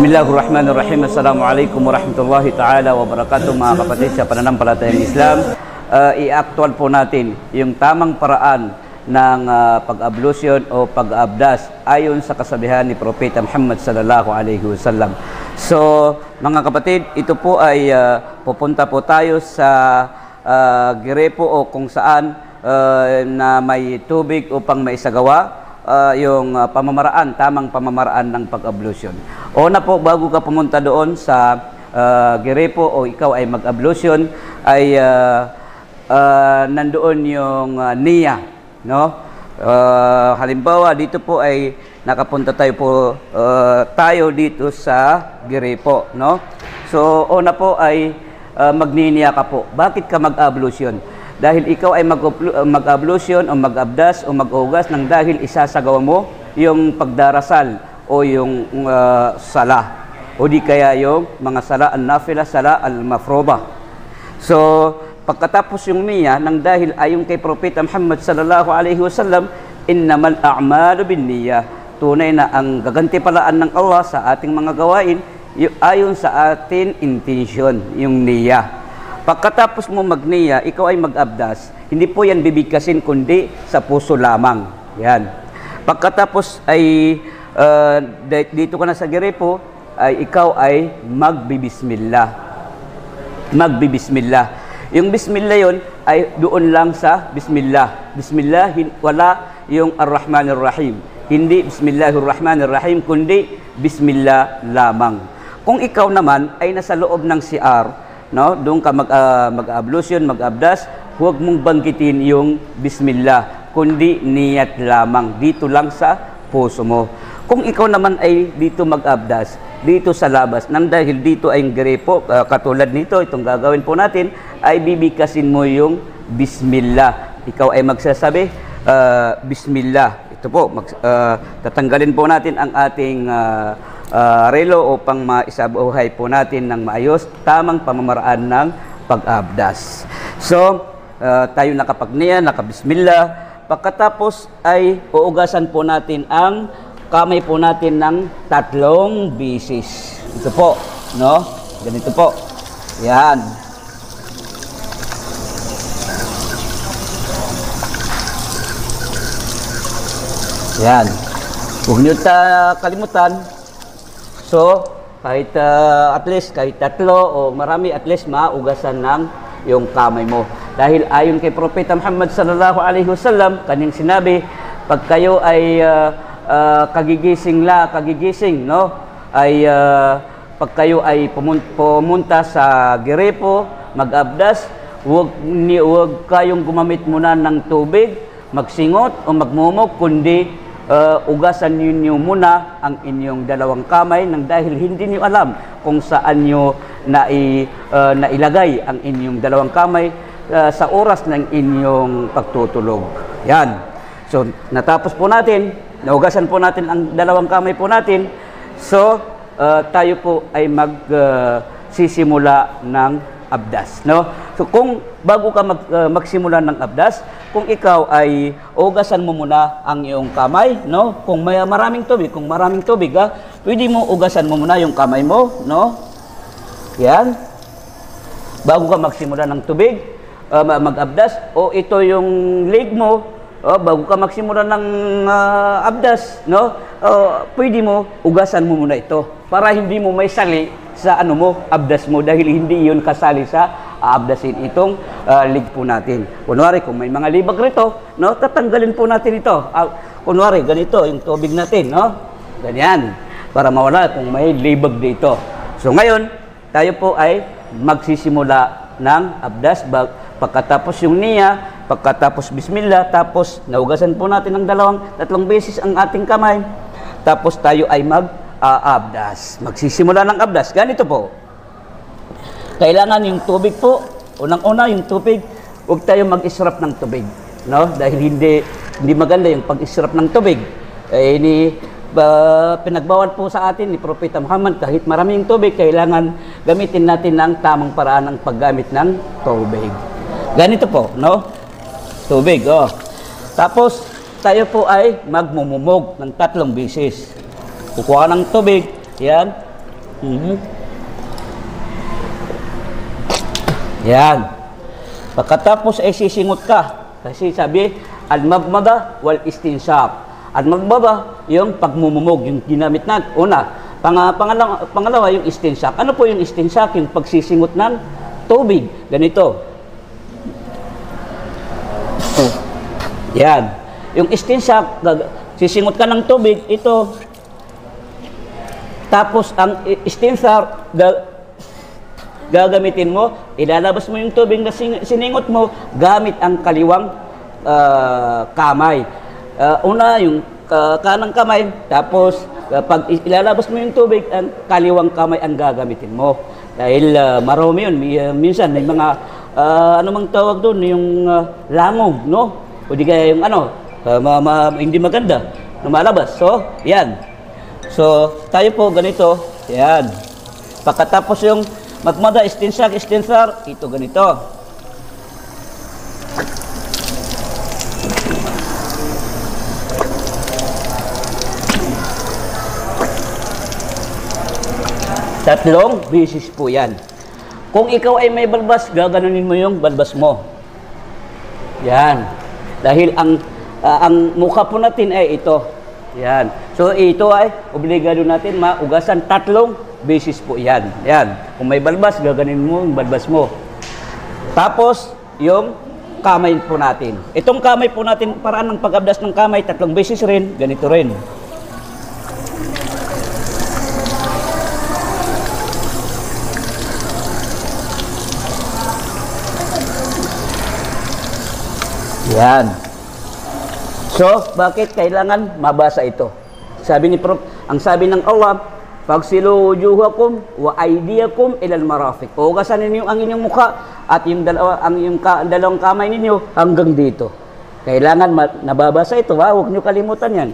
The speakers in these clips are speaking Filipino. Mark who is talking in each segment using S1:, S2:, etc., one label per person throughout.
S1: Bismillahirrahmanirrahim. Assalamualaikum warahmatullahi ta'ala wabarakatuh. Mga kapatid sa pananampalatayang Islam, i-actual po natin yung tamang paraan ng pag-ablusyon o pag-abdas ayon sa kasabihan ni Propeta Muhammad sallallahu alaihi wasallam. So, mga kapatid, ito po ay pupunta po tayo sa Girepo o kung saan na may tubig upang maisagawa yung tamang pamamaraan ng pag-ablusyon. Una po, bago ka pumunta doon sa Girepo o ikaw ay mag-ablusyon, ay nandoon yung niya, no? Halimbawa, dito po ay nakapunta tayo dito sa Girepo, no? So, una po ay magniniya ka po. Bakit ka mag-ablusyon? Dahil ikaw ay mag-ablusyon o mag-abdas o mag-ugas nang dahil isasagawa mo yung pagdarasal o yung sala o di kaya yung mga sala al-nafila, sala al-mafroba. So, pagkatapos yung niya, nang dahil ayon kay Propeta Muhammad sallallahu alaihi wasallam, innamal a'malu binniyah, tunay na ang gagantipalaan ng Allah sa ating mga gawain ayon sa ating intention, yung niya. Pagkatapos mo magniya, ikaw ay mag-abdas, hindi po yan bibigkasin kundi sa puso lamang. Yan. Pagkatapos ay dito ka na sa Girepo, ay ikaw ay magbibismillah. Magbibismillah. Yung bismillah yon ay doon lang sa bismillah. Bismillah, wala yung ar-Rahmanir-Rahim. Hindi bismillahirrahmanirrahim, kundi bismillah lamang. Kung ikaw naman ay nasa loob ng CR, no, doon ka mag-ablusyon, mag-abdas, huwag mong banggitin yung bismillah, kundi niyat lamang dito lang sa puso mo. Kung ikaw naman ay dito mag-abdas, dito sa labas, nang dahil dito ay Girepo, katulad nito, itong gagawin po natin, ay bibigkasin mo yung bismillah. Ikaw ay magsasabi, bismillah. Ito po, tatanggalin po natin ang ating relo upang maisabuhay po natin ng maayos, tamang pamamaraan ng pag-abdas. So, tayo nakapagniya, nakabismillah. Pagkatapos ay uugasan po natin ang kamay po natin ng 3 beses. Ito po, no? Ganito po. Yan. Yan. Huwag niyo kalimutan. So, kahit at least, kahit 3 o marami, at least maugasan ng yung kamay mo. Dahil ayon kay Propeta Muhammad sallallahu alaihi wasallam, kanyang sinabi, pag kayo ay kagigising, no? Ay pag kayo ay pumunta sa Girepo, mag-abdas, huwag kayong gumamit muna ng tubig, magsingot o magmumog, kundi ugasan niyo muna ang inyong 2 kamay nang dahil hindi niyo alam kung saan niyo nailagay ang inyong 2 kamay sa oras ng inyong pagtutulog. Yan. So, natapos po natin, naugasan po natin ang 2 kamay po natin. So, tayo po ay magsisimula ng abdas, no? So, kung bago ka magsimula ng abdas, kung ikaw ay ugasan mo muna ang iyong kamay, no? Kung may maraming tubig, pwede mo ugasan mo muna yung kamay mo, no? Yan. Bago ka magsimula ng tubig, mag-abdas, o ito yung leg mo, bago ka magsimula ng abdas, no? Pwede mo ugasan mo muna ito para hindi mo may sali sa abdas mo, dahil hindi yun kasali sa abdasin itong leg po natin. Kunwari, kung may mga libag rito, no, tatanggalin po natin ito. Kunwari, ganito yung tubig natin, no? Ganyan, para mawala kung may libag dito. So ngayon, tayo po ay magsisimula ng abdas, pagkatapos yung niya, pagkatapos bismillah, tapos naugasan po natin ng 3 beses ang ating kamay, tapos tayo ay abdas. Magsisimula ng abdas. Ganito po. Kailangan yung tubig po, unang-una yung tubig, huwag tayo mag-israp ng tubig, no? Dahil hindi maganda yung pag-israp ng tubig. Pinagbawal po sa atin ni Propeta Muhammad, kahit maraming tubig, kailangan gamitin natin ang tamang paraan ng paggamit ng tubig. Ganito po, no? Tubig, oh. Tapos, tayo po ay magmumumog ng 3 beses. Kukuha ng tubig, yan, Mhm. Yan. Pagkatapos ay sisingot ka. Kasi sabi, al-mabmada wal istinshaq. Al-mabmada, yung pagmumumog, yung ginamit natin. Una. Pangalawa, yung istinshaq. Ano po yung istinshaq? Yung pagsisingot ng tubig. Ganito. Yan. Yung istinshaq, sisingot ka ng tubig, ito. Tapos, ang istinshaq, gagamitin mo, ilalabas mo yung tubig na siningot mo gamit ang kaliwang kamay. Una, yung kanang kamay, tapos pag ilalabas mo yung tubig, ang kaliwang kamay ang gagamitin mo. Dahil marami yun. Minsan, may mga, ano mang tawag doon, yung langong, no? O di kaya yung hindi maganda, lumalabas. So, yan. So, tayo po ganito, yan. Pagkatapos yung magmada, istinshaq, ito ganito. Tatlong beses po yan. Kung ikaw ay may balbas, gaganunin mo yung balbas mo. Yan. Dahil ang mukha po natin ay ito. Yan. So, ito ay obligado natin maugasan tatlong beses po yan. Yan. Kung may balbas, gaganin mo yung balbas mo. Tapos, yung kamay po natin. Itong kamay po natin, paraan ng pag-abdas ng kamay, tatlong beses rin, ganito rin. Yan. So, bakit kailangan mabasa ito? Sabi ni Prof, ang sabi ng Allah, "Fagsilu wujuhakum wa aydiyakum ilal marafiq." Hugasan ninyo ang inyong mukha at yung dalawang kamay ninyo hanggang dito. Kailangan nababasa ito, ha? Huwag niyo kalimutan 'yan.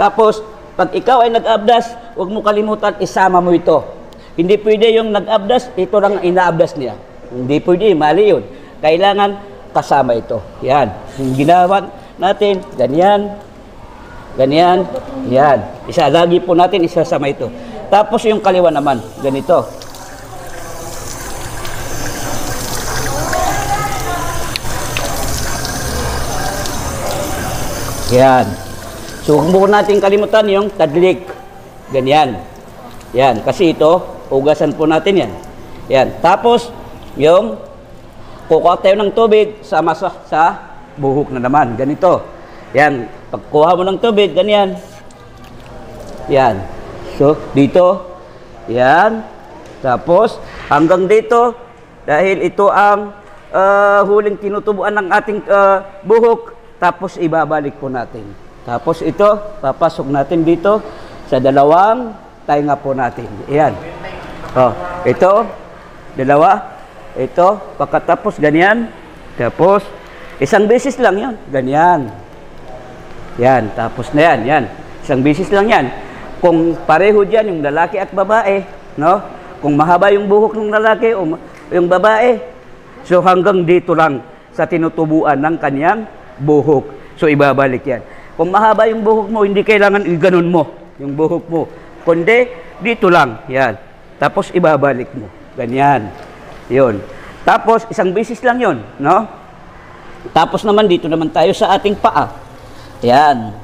S1: Tapos, pag ikaw ay nag-abdas, huwag mo kalimutan isama mo ito. Hindi pwede yung nag-abdas, ito lang inaabdas niya. Hindi pwede, mali 'yun. Kailangan kasama ito. Yan. Yung ginawa natin, ganyan, ganyan, yan. Lagi po natin isasama ito. Tapos yung kaliwa naman, ganito. Yan. So, huwag mo natin kalimutan yung tadlik. Ganyan. Yan. Kasi ito, ugasan po natin yan. Yan. Tapos, yung kukuha tayo ng tubig, sama sa buhok na naman. Ganito. Yan. Pagkuha mo ng tubig, ganyan. Yan. So, dito. Yan. Tapos, hanggang dito, dahil ito ang huling tinutubuan ng ating buhok, tapos ibabalik po natin. Tapos ito, papasok natin dito sa dalawang tainga po natin. Yan. Oh, ito, dalawa. Ito, pagkatapos ganyan, tapos isang beses lang yan, ganyan. Yan, tapos na yan, yan. Isang beses lang yan. Kung pareho dyan yung lalaki at babae, no? Kung mahaba yung buhok ng lalaki o yung babae, so hanggang dito lang sa tinutubuan ng kanyang buhok. So ibabalik yan. Kung mahaba yung buhok mo, hindi kailangan i-ganon mo yung buhok mo. Kundi, dito lang, yan. Tapos ibabalik mo, ganyan. Yun. Tapos, isang beses lang yun, no? Tapos naman, dito naman tayo sa ating paa. Yan.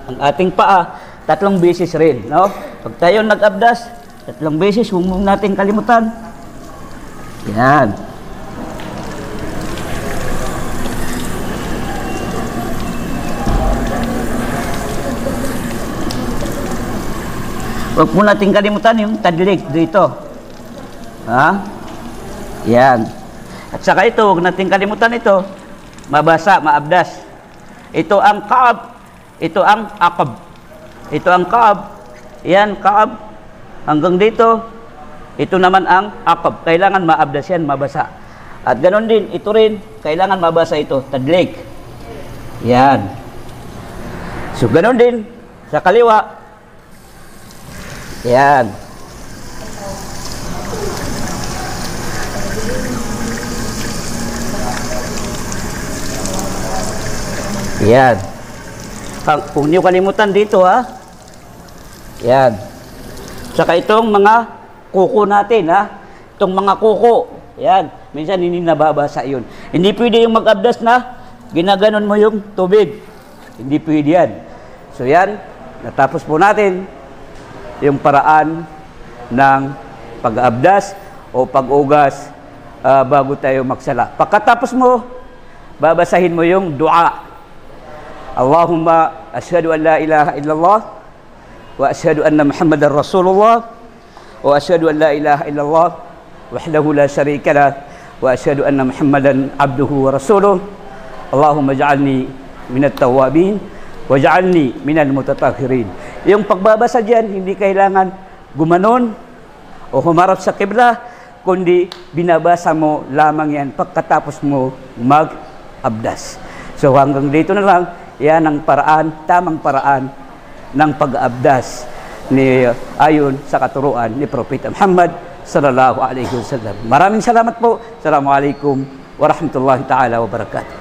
S1: Ang ating paa, tatlong beses rin, no? Pag tayo nag-abdas, tatlong beses, huwag mong natin kalimutan. Yan. Huwag mo natin kalimutan yung tadlik dito. Ha? Yan. At saka ito, huwag natin kalimutan ito. Mabasa, maabdas. Ito ang kaab. Ito ang akab. Ito ang kaab. Yan, kaab. Hanggang dito. Ito naman ang akab. Kailangan maabdas yan, mabasa. At ganon din, ito rin. Kailangan mabasa ito. Tadlik. Yan. So, ganon din. Sa kaliwa. Yan. Yan. Huwag niyo kalimutan dito, ha. Yan. Saka itong mga kuko natin, ha? Itong mga kuko. Yan. Minsan hindi nababasa yun. Hindi pwede yung mag-abdas na ginaganon mo yung tubig. Hindi pwede yan. So yan, natapos po natin yung paraan ng pag-abdas o pag-ugas bago tayo magsala. Pagkatapos mo, babasahin mo yung dua. Allahumma ashhadu an la ilaha illallah wa ashhadu anna Muhammadar Rasulullah wa ashhadu an la ilaha illallah wahdahu la syarika lah wa ashhadu anna Muhammadan abduhu wa rasuluh. Allahumma ja'alni minat tawwabin wa ja'alni minal mutatahhirin. Yung pagbabasa diyan, hindi kailangan gumanon o humarap sa kibla, kundi binabasa mo lamang yan pagkatapos mo mag-abdas. So hanggang dito na lang, yan ang paraan, tamang paraan ng pag-abdas ni ayon sa katuruan ni Propeta Muhammad sallallahu alaihi wasallam. Maraming salamat po. Assalamualaikum warahmatullahi taala wabarakatuh.